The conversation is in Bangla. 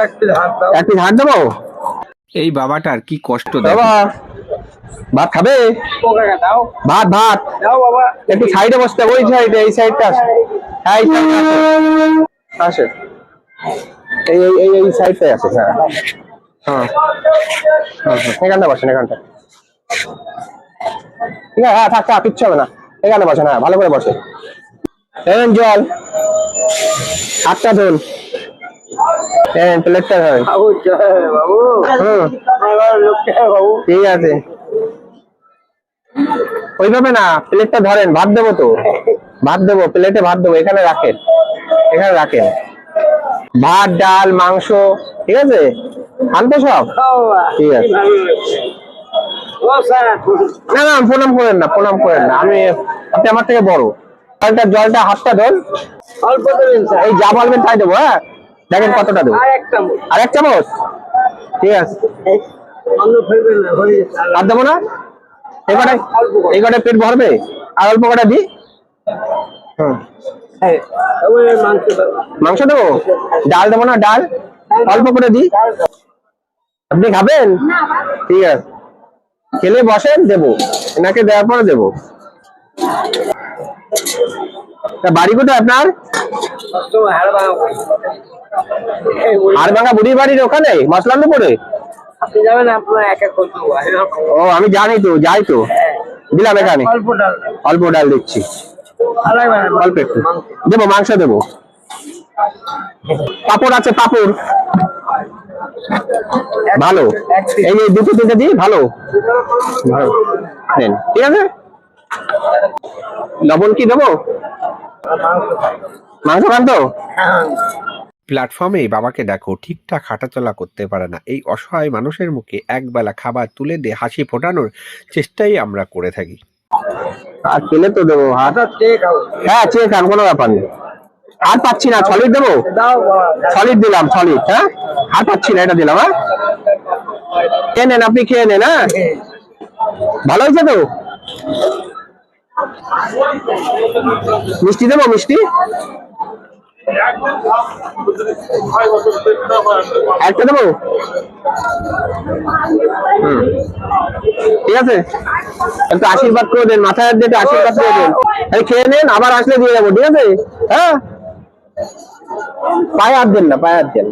এক পিস হাত দেবো। এই বাবাটার কি কষ্ট বাবা ভাত খাবে? ভাত ভাত একটু সাইডে বসতে, ওই সাইডে, এই সাইডটা আসে। হ্যাঁ এই সাইডটা আসে, এই এই এই সাইডটাই আছে। হ্যাঁ হ্যাঁ এখানটা বসেন, এখানটা ঠিক আছে। হ্যাঁ থাক থাক, কিচ্ছু হবে না, এখানে বসেন। হ্যাঁ ভালো করে বসে। জল, হাতটা ধুন, প্লেটটা ধরেন। ঠিক আছে, ওইভাবে না, প্লেটটা ধরেন। ভাত দেবো তো, ভাত দেবো, প্লেটে ভাত দেবো, এখানে রাখেন, এখানে রাখেন। ভাত, ডাল, মাংস, ঠিক আছে, আনতে সব ঠিক আছে। না না প্রণাম করেন না, প্রণাম করেন না, আপনি আমার থেকে বড়। জলটা হাতটা ধর, এই যা বলবেন তাই দেবো। হ্যাঁ দেখেন কতটা দেবো, আর এক চামচ, ঠিক আছে। আর দেবো না, এই কটায় পেট ভরবে, আর অল্প কটা দিই। মাংস দেবো, ডাল দেবো না, ডাল অল্প করে দিই। আপনি খাবেন? ঠিক আছে, খেলে বসেন, দেবো, এনাকে দেওয়ার পরে দেবো। বাড়ি কোথায় আপনার? হাড়ভাঙা বুড়ির বাড়ির ওখানে, মশলান্দপুরে? ও আমি জানি তো, যাই তো। দিলাম এখানে, অল্প ডাল দিচ্ছি, অল্প একটু দেবো। মাংস দেবো, পাপড় আছে, পাপড় ভালো, এই দুটো তিনটে দিই, ভালো ভালো নেন, ঠিক আছে। লবণ কি দেবো? মাংস খান তো? প্ল্যাটফর্মে বাবাকে দেখো ঠিকঠাক হাঁটাচলা করতে পারে না। এই অসহায় মানুষের মুখে একবেলা খাবার তুলে দিয়ে হাসি ফোটানোর চেষ্টাই আমরা করে থাকি। আর পেলে তো দেবো হাত। হ্যাঁ চেয়ে খান, কোনো ব্যাপার নেই। আর পাচ্ছি না, সলিড দেবো, সলিড দিলাম, সলিড। হ্যাঁ আর পাচ্ছি না, এটা দিলাম। হ্যাঁ খেয়ে নেন, আপনি খেয়ে নেন। হ্যাঁ ভালো হয়েছে তো? মিষ্টি দেবো, মিষ্টি একটা দেবো। ঠিক আছে, একটু আশীর্বাদ করে দেন, মাথায় হাত দিয়ে আশীর্বাদ করে দেন। খেয়ে নেন, আবার আসলে দিয়ে যাবো, ঠিক আছে। হ্যাঁ পায়ে হাত দেন না, পায়ে হাত দেন।